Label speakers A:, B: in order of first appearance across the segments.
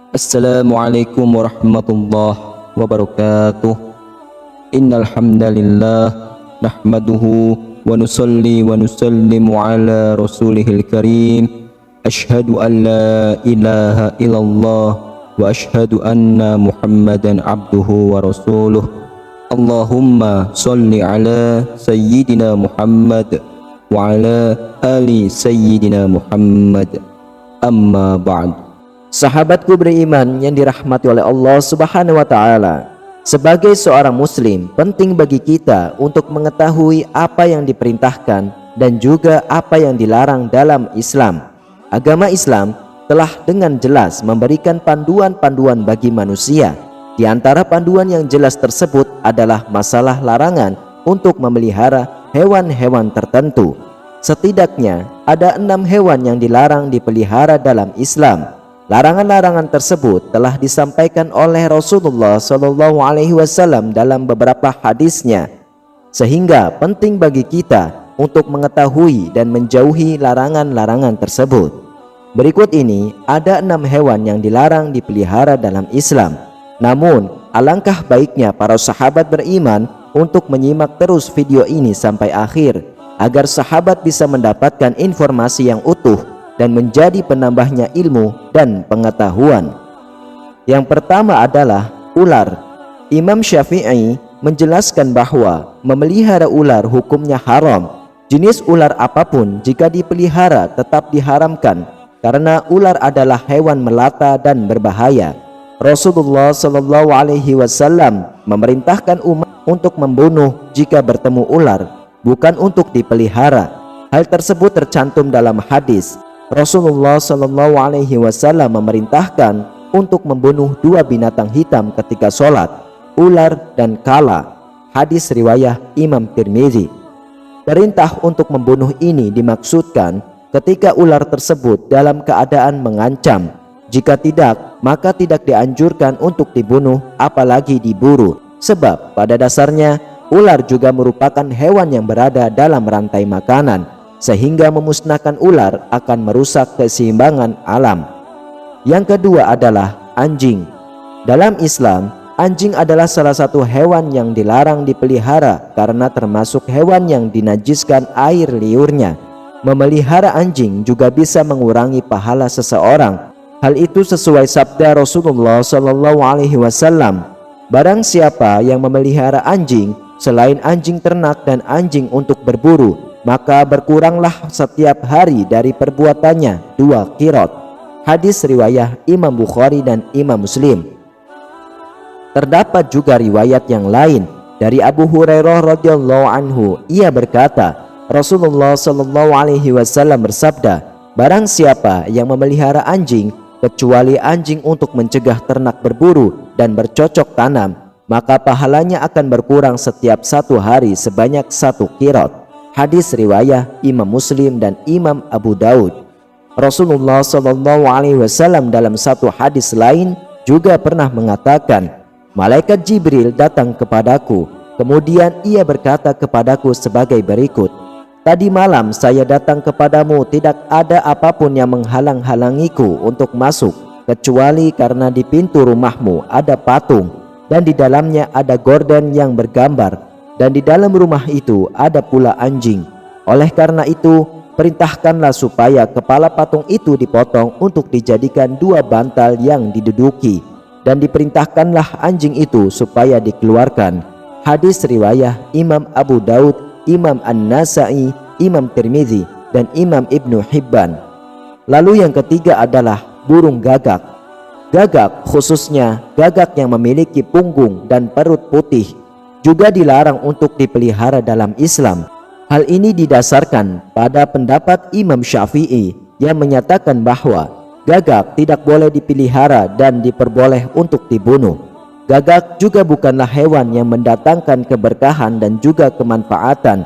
A: Assalamualaikum warahmatullahi wabarakatuh. Innal hamdalillah nahmaduhu wa nusalli wa nusallimu ala rasulihil karim. Ashhadu an la ilaha illallah wa ashhadu anna Muhammadan abduhu wa rasuluh. Allahumma salli ala sayyidina Muhammad wa ala ali sayyidina Muhammad. Amma ba'd. Sahabatku beriman yang dirahmati oleh Allah Subhanahu wa taala, sebagai seorang muslim penting bagi kita untuk mengetahui apa yang diperintahkan dan juga apa yang dilarang dalam Islam. Agama Islam telah dengan jelas memberikan panduan-panduan bagi manusia. Di antara panduan yang jelas tersebut adalah masalah larangan untuk memelihara hewan-hewan tertentu. Setidaknya ada 6 hewan yang dilarang dipelihara dalam Islam. Larangan-larangan tersebut telah disampaikan oleh Rasulullah SAW dalam beberapa hadisnya, sehingga penting bagi kita untuk mengetahui dan menjauhi larangan-larangan tersebut. Berikut ini ada 6 hewan yang dilarang dipelihara dalam Islam. Namun, alangkah baiknya para sahabat beriman untuk menyimak terus video ini sampai akhir, agar sahabat bisa mendapatkan informasi yang utuh dan menjadi penambahnya ilmu dan pengetahuan. Yang pertama adalah ular. Imam Syafi'i menjelaskan bahwa memelihara ular hukumnya haram. Jenis ular apapun jika dipelihara tetap diharamkan, karena ular adalah hewan melata dan berbahaya. Rasulullah SAW memerintahkan umat untuk membunuh jika bertemu ular, bukan untuk dipelihara. Hal tersebut tercantum dalam hadis. Rasulullah SAW memerintahkan untuk membunuh 2 binatang hitam ketika sholat, ular dan kala. Hadis riwayat Imam Tirmizi. Perintah untuk membunuh ini dimaksudkan ketika ular tersebut dalam keadaan mengancam. Jika tidak, maka tidak dianjurkan untuk dibunuh apalagi diburu, sebab pada dasarnya ular juga merupakan hewan yang berada dalam rantai makanan, sehingga memusnahkan ular akan merusak keseimbangan alam. Yang kedua adalah anjing. Dalam Islam, anjing adalah salah satu hewan yang dilarang dipelihara karena termasuk hewan yang dinajiskan air liurnya. Memelihara anjing juga bisa mengurangi pahala seseorang. Hal itu sesuai sabda Rasulullah SAW. Barang siapa yang memelihara anjing selain anjing ternak dan anjing untuk berburu, maka berkuranglah setiap hari dari perbuatannya 2 qirot. Hadis riwayat Imam Bukhari dan Imam Muslim. Terdapat juga riwayat yang lain dari Abu Hurairah radhiyallahu anhu. Ia berkata, Rasulullah SAW bersabda, barang siapa yang memelihara anjing kecuali anjing untuk mencegah ternak berburu dan bercocok tanam, maka pahalanya akan berkurang setiap 1 hari sebanyak 1 qirot. Hadis riwayat Imam Muslim dan Imam Abu Daud. Rasulullah SAW dalam satu hadis lain juga pernah mengatakan, malaikat Jibril datang kepadaku, kemudian ia berkata kepadaku sebagai berikut, tadi malam saya datang kepadamu, tidak ada apapun yang menghalang-halangiku untuk masuk, kecuali karena di pintu rumahmu ada patung, dan di dalamnya ada gorden yang bergambar, dan di dalam rumah itu ada pula anjing. Oleh karena itu, perintahkanlah supaya kepala patung itu dipotong untuk dijadikan 2 bantal yang diduduki, dan diperintahkanlah anjing itu supaya dikeluarkan. Hadis riwayat Imam Abu Daud, Imam An-Nasa'i, Imam Tirmizi, dan Imam Ibnu Hibban. Lalu yang ketiga adalah burung gagak. Gagak, khususnya gagak yang memiliki punggung dan perut putih, juga dilarang untuk dipelihara dalam Islam. Hal ini didasarkan pada pendapat Imam Syafi'i yang menyatakan bahwa gagak tidak boleh dipelihara dan diperboleh untuk dibunuh. Gagak juga bukanlah hewan yang mendatangkan keberkahan dan juga kemanfaatan.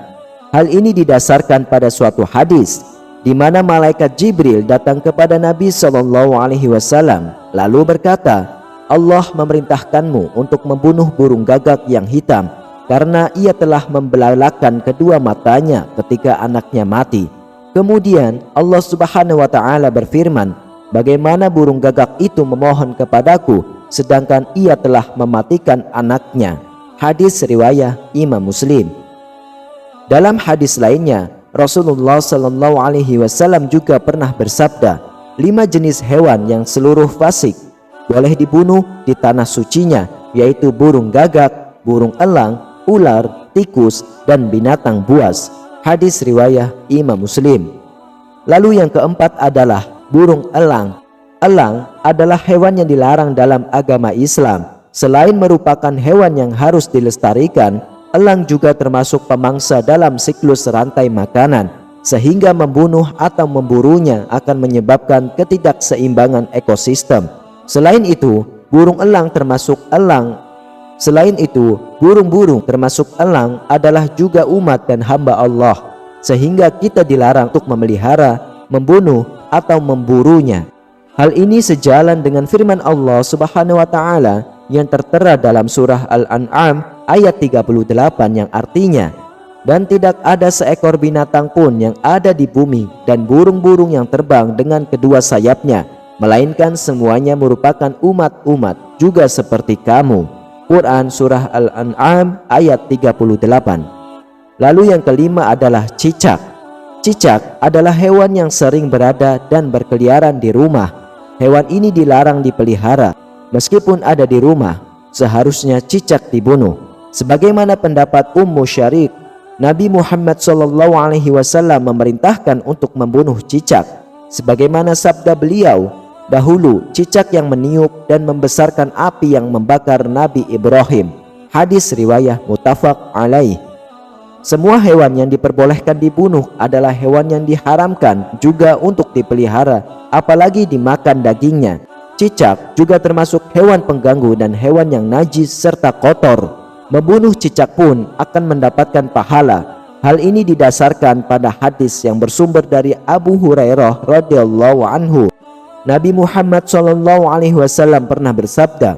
A: Hal ini didasarkan pada suatu hadis di mana malaikat Jibril datang kepada Nabi SAW lalu berkata, Allah memerintahkanmu untuk membunuh burung gagak yang hitam karena ia telah membelalakan kedua matanya ketika anaknya mati. Kemudian Allah Subhanahu wa taala berfirman,
B: bagaimana burung gagak itu memohon kepadaku sedangkan ia telah mematikan anaknya. Hadis riwayat Imam Muslim. Dalam hadis lainnya, Rasulullah Shallallahu Alaihi Wasallam juga pernah bersabda, 5 jenis hewan yang seluruh fasik boleh dibunuh di tanah sucinya, yaitu burung gagak, burung elang, ular, tikus, dan binatang buas. Hadis riwayat Imam Muslim. Lalu yang keempat adalah burung elang. Elang adalah hewan yang dilarang dalam agama Islam. Selain merupakan hewan yang harus dilestarikan, elang juga termasuk pemangsa dalam siklus rantai makanan, sehingga membunuh atau memburunya akan menyebabkan ketidakseimbangan ekosistem. Selain itu, burung-burung termasuk elang adalah juga umat dan hamba Allah, sehingga kita dilarang untuk memelihara, membunuh, atau memburunya. Hal ini sejalan dengan firman Allah Subhanahu wa Ta'ala yang tertera dalam surah Al-An'am ayat 38 yang artinya, dan tidak ada seekor binatang pun yang ada di bumi dan burung-burung yang terbang dengan kedua sayapnya, melainkan semuanya merupakan umat-umat juga seperti kamu. Quran surah Al-An'am ayat 38. Lalu yang kelima adalah cicak. Cicak adalah hewan yang sering berada dan berkeliaran di rumah. Hewan ini dilarang dipelihara. Meskipun ada di rumah, seharusnya cicak dibunuh. Sebagaimana pendapat Ummu Syarik, Nabi Muhammad SAW memerintahkan untuk membunuh cicak. Sebagaimana sabda beliau, dahulu cicak yang meniup dan membesarkan api yang membakar Nabi Ibrahim. Hadis riwayat muttafaq alaih. Semua hewan yang diperbolehkan dibunuh adalah hewan yang diharamkan juga untuk dipelihara, apalagi dimakan dagingnya. Cicak juga termasuk hewan pengganggu dan hewan yang najis serta kotor. Membunuh cicak pun akan mendapatkan pahala. Hal ini didasarkan pada hadis yang bersumber dari Abu Hurairah radhiyallahu anhu. Nabi Muhammad SAW pernah bersabda,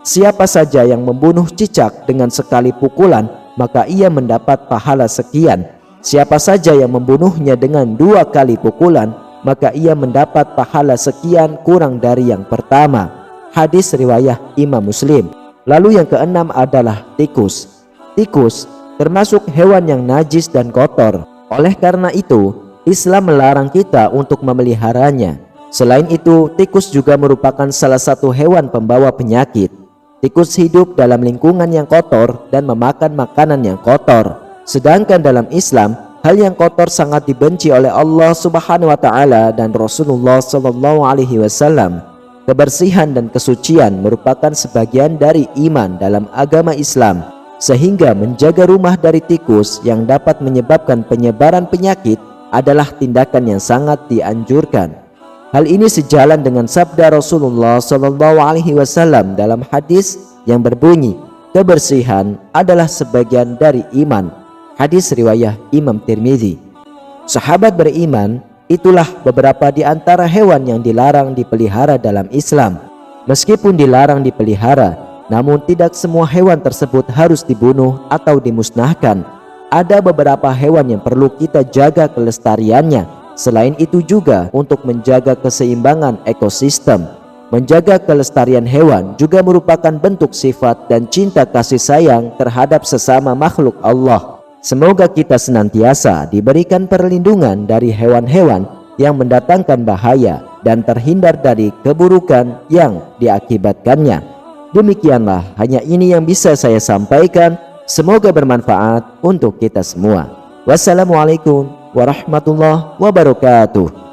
B: siapa saja yang membunuh cicak dengan sekali pukulan, maka ia mendapat pahala sekian. Siapa saja yang membunuhnya dengan 2 kali pukulan, maka ia mendapat pahala sekian kurang dari yang pertama. Hadis riwayat Imam Muslim. Lalu yang keenam adalah tikus. Tikus termasuk hewan yang najis dan kotor. Oleh karena itu, Islam melarang kita untuk memeliharanya. Selain itu, tikus juga merupakan salah satu hewan pembawa penyakit. Tikus hidup dalam lingkungan yang kotor dan memakan makanan yang kotor. Sedangkan dalam Islam, hal yang kotor sangat dibenci oleh Allah Subhanahu wa Ta'ala dan Rasulullah Sallallahu Alaihi Wasallam. Kebersihan dan kesucian merupakan sebagian dari iman dalam agama Islam, sehingga menjaga rumah dari tikus yang dapat menyebabkan penyebaran penyakit adalah tindakan yang sangat dianjurkan. Hal ini sejalan dengan sabda Rasulullah Sallallahu Alaihi Wasallam dalam hadis yang berbunyi, kebersihan adalah sebagian dari iman. Hadis riwayat Imam Tirmizi. Sahabat beriman, itulah beberapa di antara hewan yang dilarang dipelihara dalam Islam. Meskipun dilarang dipelihara, namun tidak semua hewan tersebut harus dibunuh atau dimusnahkan. Ada beberapa hewan yang perlu kita jaga kelestariannya. Selain itu juga untuk menjaga keseimbangan ekosistem. Menjaga kelestarian hewan juga merupakan bentuk sifat dan cinta kasih sayang terhadap sesama makhluk Allah. Semoga kita senantiasa diberikan perlindungan dari hewan-hewan yang mendatangkan bahaya dan terhindar dari keburukan yang diakibatkannya. Demikianlah, hanya ini yang bisa saya sampaikan. Semoga bermanfaat untuk kita semua. Wassalamualaikum warahmatullahi wabarakatuh.